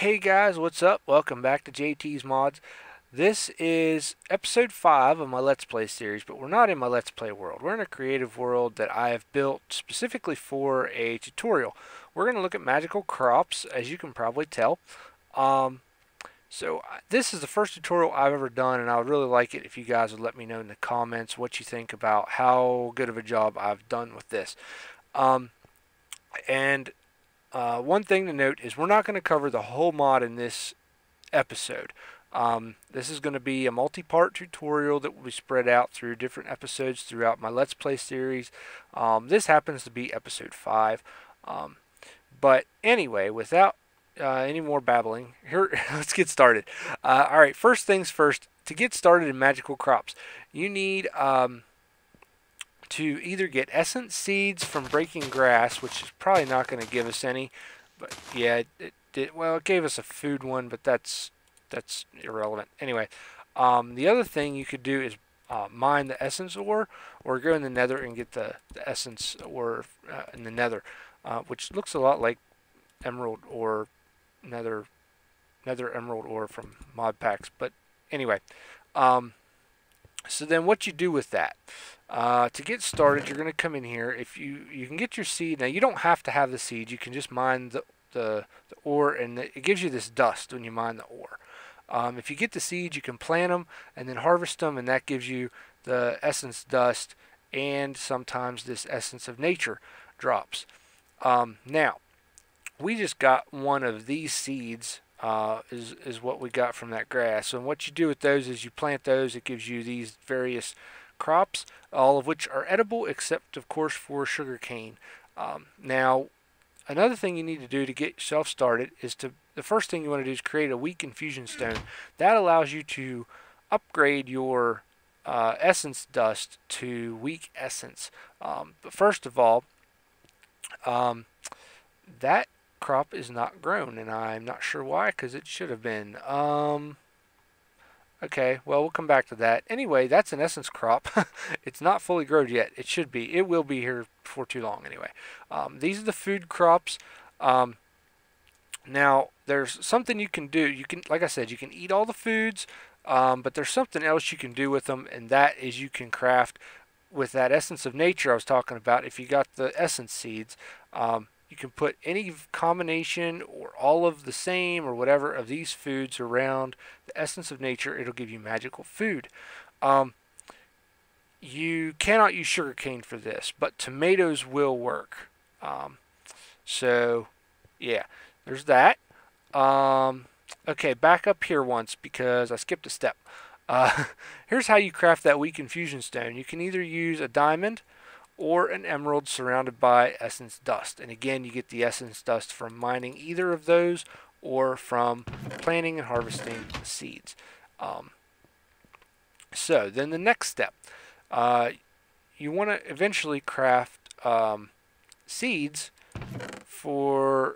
Hey guys, what's up? Welcome back to JT's Mods. This is episode 5 of my Let's Play series, but we're not in my Let's Play world. We're in a creative world that I have built specifically for a tutorial. We're going to look at magical crops, as you can probably tell. This is the first tutorial I've ever done, and I would really like it if you guys would let me know in the comments what you think about how good of a job I've done with this. One thing to note is we're not going to cover the whole mod in this episode. This is going to be a multi-part tutorial that will be spread out through different episodes throughout my Let's Play series. This happens to be episode 5. But anyway, without any more babbling, here, let's get started. Alright, first things first, to get started in magical crops, you need to either get essence seeds from breaking grass, which is probably not going to give us any, but yeah, it gave us a food one, but that's irrelevant. Anyway, the other thing you could do is mine the essence ore, or go in the nether and get the essence ore in the nether, which looks a lot like emerald or nether emerald ore from mod packs. But anyway, so then what you do with that? To get started, you're going to come in here. If you can get your seed. Now you don't have to have the seed. You can just mine the ore, and it gives you this dust when you mine the ore. If you get the seeds, you can plant them and then harvest them, and that gives you the essence dust, and sometimes this essence of nature drops. Now we just got one of these seeds. Is what we got from that grass. And what you do with those is you plant those. It gives you these various crops, all of which are edible, except of course for sugarcane. Now, another thing you need to do to get yourself started is the first thing you want to do is create a weak infusion stone. That allows you to upgrade your essence dust to weak essence. But first of all, that crop is not grown, and I'm not sure why, because it should have been. Okay, well, we'll come back to that. Anyway, that's an essence crop. It's not fully grown yet. It should be. It will be here before too long anyway. These are the food crops. Now, there's something you can do. You can, like I said, you can eat all the foods, but there's something else you can do with them, and that is you can craft with that essence of nature I was talking about. If you got the essence seeds, you can put any combination or all of the same or whatever of these foods around the essence of nature. It'll give you magical food. You cannot use sugarcane for this, but tomatoes will work. So yeah, there's that. Okay, back up here once because I skipped a step. Here's how you craft that weak infusion stone. You can either use a diamond or an emerald surrounded by essence dust. And again, you get the essence dust from mining either of those or from planting and harvesting the seeds. So then the next step, you want to eventually craft seeds for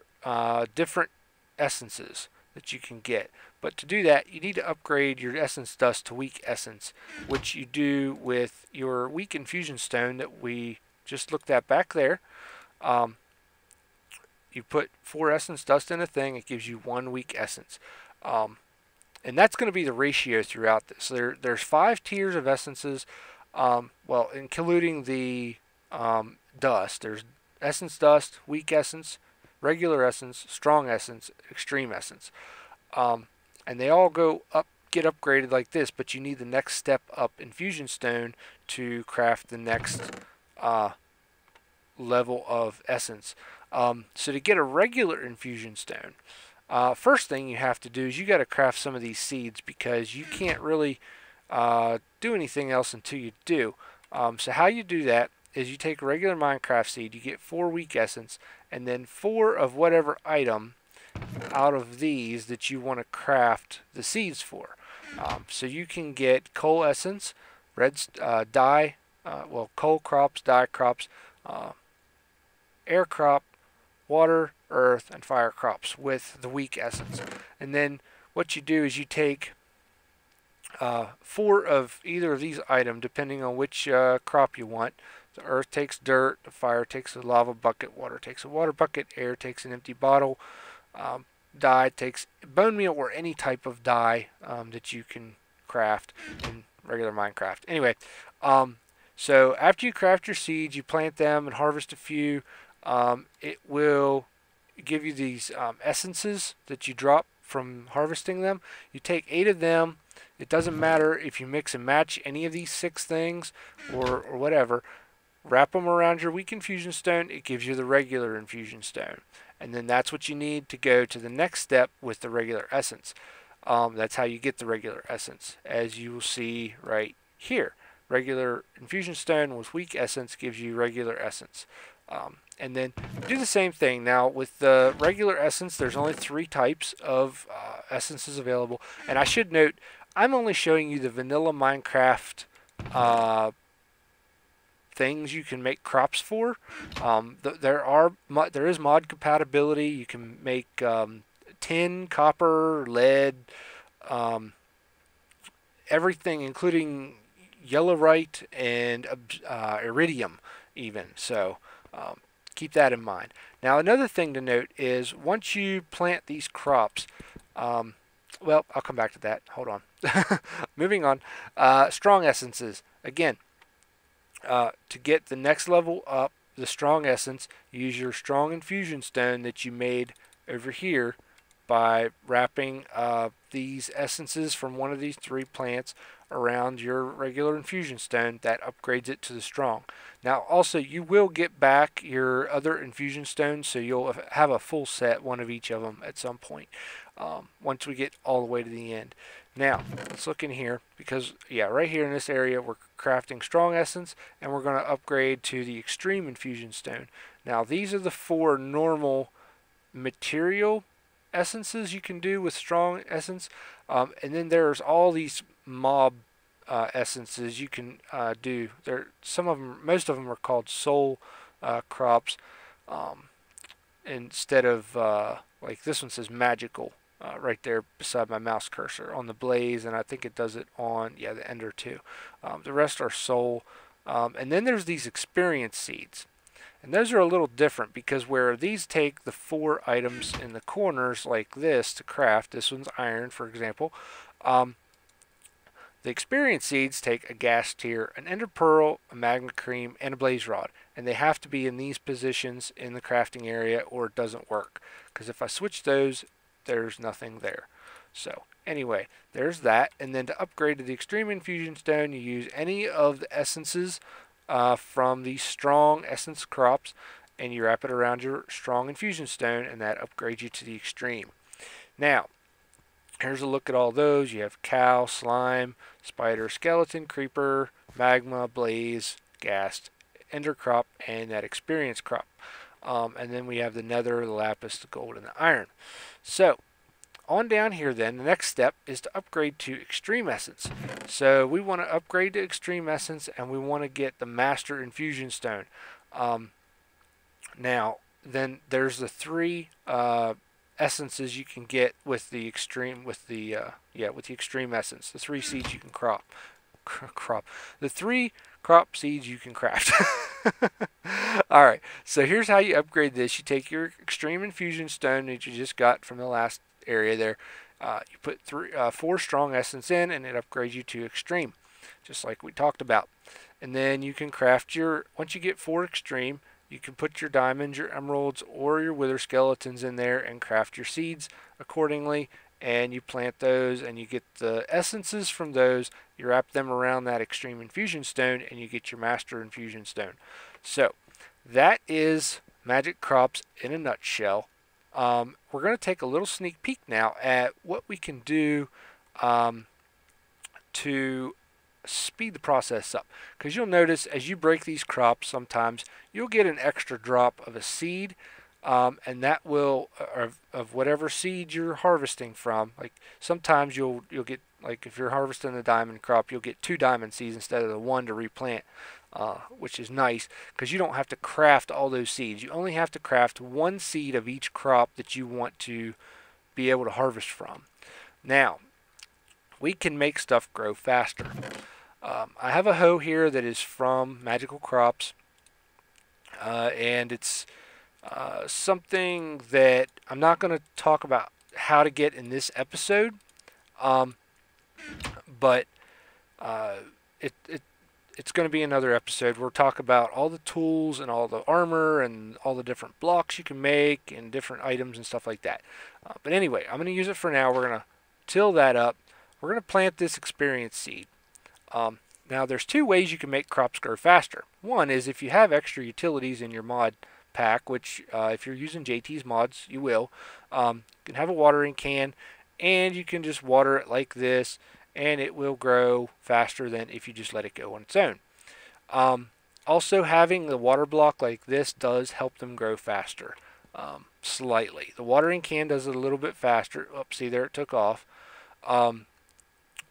different essences that you can get. But to do that, you need to upgrade your essence dust to weak essence, which you do with your weak infusion stone that we just looked at back there. You put 4 essence dust in a thing, it gives you 1 weak essence. And that's going to be the ratio throughout this. There's 5 tiers of essences, well, including the dust. There's essence dust, weak essence, regular essence, strong essence, extreme essence. And they all go up, get upgraded like this, but you need the next step up infusion stone to craft the next level of essence. So to get a regular infusion stone, first thing you have to do is you got to craft some of these seeds, because you can't really do anything else until you do. So how you do that is you take a regular Minecraft seed, you get 4 weak essence, and then 4 of whatever item out of these that you want to craft the seeds for. So you can get coal essence, dye, coal crops, dye crops, air crop, water, earth, and fire crops with the weak essence. And then what you do is you take 4 of either of these items, depending on which crop you want. The earth takes dirt, the fire takes a lava bucket, water takes a water bucket, air takes an empty bottle, dye takes bone meal or any type of dye that you can craft in regular Minecraft. Anyway, so after you craft your seeds, you plant them and harvest a few. It will give you these essences that you drop from harvesting them. You take 8 of them. It doesn't matter if you mix and match any of these 6 things or whatever. Wrap them around your weak infusion stone. It gives you the regular infusion stone. And then that's what you need to go to the next step with the regular essence. That's how you get the regular essence, as you will see right here. Regular infusion stone with weak essence gives you regular essence. And then do the same thing. Now with the regular essence, there's only 3 types of essences available. And I should note, I'm only showing you the vanilla Minecraft things you can make crops for. There is mod compatibility. You can make tin, copper, lead, everything, including yellowite and iridium even. So keep that in mind. Now another thing to note is once you plant these crops, well, I'll come back to that. Hold on. Moving on. Strong essences. Again, to get the next level up, the strong essence, use your strong infusion stone that you made over here by wrapping these essences from one of these 3 plants around your regular infusion stone. That upgrades it to the strong. Now also you will get back your other infusion stones, so you'll have a full set, one of each of them at some point, once we get all the way to the end. Now let's look in here, because yeah, right here in this area we're crafting strong essence, and we're going to upgrade to the extreme infusion stone. Now these are the 4 normal material essences you can do with strong essence, and then there's all these mob essences you can do. Some of them, most of them are called soul crops, instead of like this one says magical right there beside my mouse cursor on the blaze, and I think it does it on, yeah, the ender too. The rest are soul, and then there's these experience seeds. And those are a little different, because where these take the 4 items in the corners like this to craft, this one's iron for example, the experience seeds take a gas tier, an ender pearl, a magma cream, and a blaze rod. And they have to be in these positions in the crafting area or it doesn't work. Because if I switch those, there's nothing there. So anyway, there's that. And then to upgrade to the extreme infusion stone, you use any of the essences from these strong essence crops, and you wrap it around your strong infusion stone, and that upgrades you to the extreme. Now here's a look at all those. You have cow, slime, spider, skeleton, creeper, magma, blaze, ghast, ender crop, and that experience crop. And then we have the nether, the lapis, the gold, and the iron. So on down here then, the next step is to upgrade to extreme essence. So we want to upgrade to extreme essence, and we want to get the master infusion stone. Now then there's the 3 essences you can get with the extreme, with the extreme essence. The 3 seeds you can crop. The 3 crop seeds you can craft. Alright, so here's how you upgrade this. You take your extreme infusion stone that you just got from the last area there. You put 4 strong essence in, and it upgrades you to extreme, just like we talked about. And then you can craft your, once you get 4 extreme, you can put your diamonds, your emeralds, or your wither skeletons in there and craft your seeds accordingly. And you plant those, and you get the essences from those. You wrap them around that extreme infusion stone, and you get your master infusion stone. So that is magic crops in a nutshell. We're going to take a little sneak peek now at what we can do to speed the process up, because you'll notice as you break these crops, sometimes you'll get an extra drop of a seed, and that will of whatever seed you're harvesting from. Like sometimes you'll get, like if you're harvesting the diamond crop, you'll get 2 diamond seeds instead of the 1 to replant, which is nice because you don't have to craft all those seeds. You only have to craft 1 seed of each crop that you want to be able to harvest from. Now we can make stuff grow faster. I have a hoe here that is from Magical Crops, and it's something that I'm not going to talk about how to get in this episode, but it's going to be another episode. We'll talk about all the tools and all the armor and all the different blocks you can make and different items and stuff like that. But anyway, I'm going to use it for now. We're going to till that up. We're going to plant this experience seed. Now there's two ways you can make crops grow faster. One is if you have extra utilities in your mod pack, which if you're using JT's mods, you will. You can have a watering can, and you can just water it like this, and it will grow faster than if you just let it go on its own. Also, having the water block like this does help them grow faster, slightly. The watering can does it a little bit faster. Oops, see there, it took off.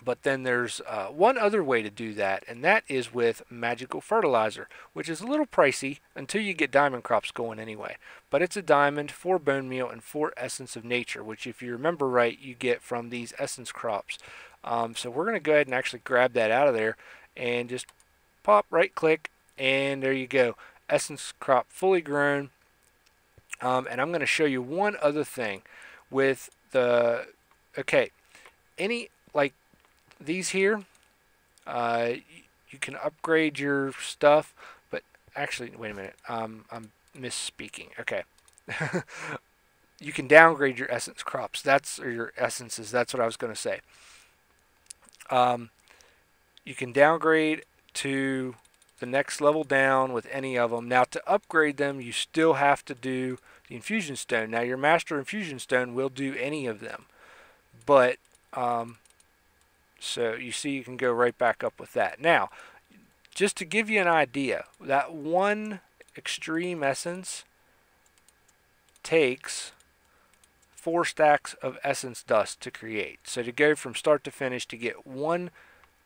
But then there's one other way to do that, and that is with magical fertilizer, which is a little pricey until you get diamond crops going anyway. But it's a diamond, 4 bone meal, and 4 essence of nature, which if you remember right, you get from these essence crops. So we're going to go ahead and actually grab that out of there and just pop, right click, and there you go. Essence crop fully grown. And I'm going to show you one other thing with the, okay, like these here, you can upgrade your stuff, but actually, wait a minute, I'm misspeaking. Okay. You can downgrade your essence crops. Or your essences. That's what I was going to say. You can downgrade to the next level down with any of them. Now to upgrade them, you still have to do the Infusion Stone. Now your Master Infusion Stone will do any of them, but so you see you can go right back up with that. Now, just to give you an idea, that one extreme essence takes 4 stacks of essence dust to create. So to go from start to finish to get one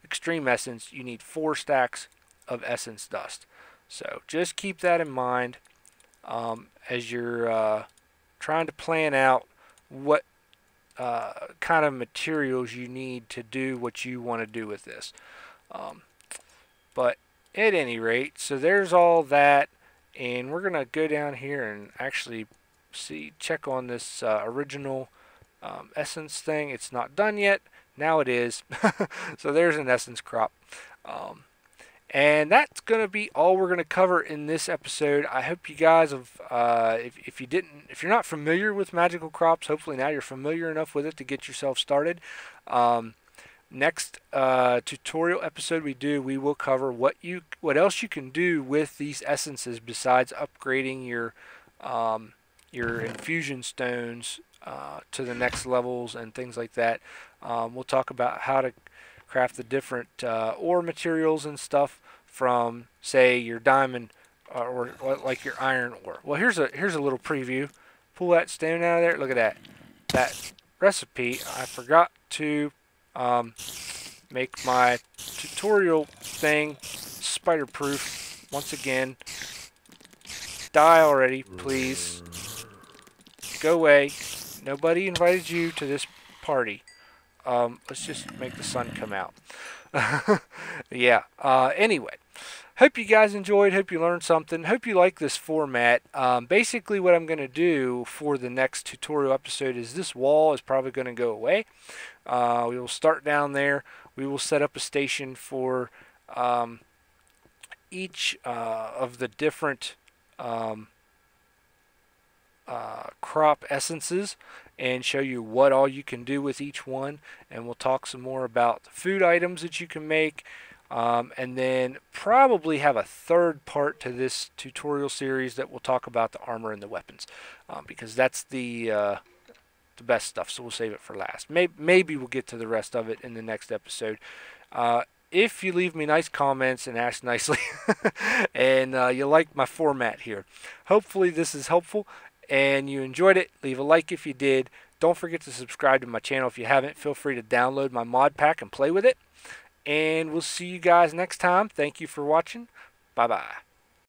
extreme essence, you need 4 stacks of essence dust. So just keep that in mind as you're trying to plan out what kind of materials you need to do what you want to do with this. But at any rate, so there's all that, and we're gonna go down here and actually check on this original essence thing. It's not done yet. Now it is. So there's an essence crop. And that's going to be all we're going to cover in this episode. I hope you guys have, if you're not familiar with magical crops, hopefully now you're familiar enough with it to get yourself started. Next tutorial episode we will cover what else you can do with these essences besides upgrading your infusion stones to the next levels and things like that. We'll talk about how to craft the different ore materials and stuff from, say, your diamond or like your iron ore. Well, here's a little preview. Pull that stone out of there. Look at that recipe. I forgot to make my tutorial thing spider proof once again. Die already, please. Go away. Nobody invited you to this party. Let's just make the sun come out. Yeah. Anyway, hope you guys enjoyed. Hope you learned something. Hope you like this format. Basically, what I'm going to do for the next tutorial episode is this wall is probably going to go away. We will start down there. We will set up a station for each of the different crop essences and show you what all you can do with each one, and we'll talk some more about the food items that you can make, and then probably have a third part to this tutorial series that will talk about the armor and the weapons, because that's the best stuff, so we'll save it for last. Maybe we'll get to the rest of it in the next episode. If you leave me nice comments and ask nicely and you like my format here, hopefully this is helpful and you enjoyed it. Leave a like if you did. Don't forget to subscribe to my channel if you haven't. Feel free to download my mod pack and play with it. And we'll see you guys next time. Thank you for watching. Bye-bye.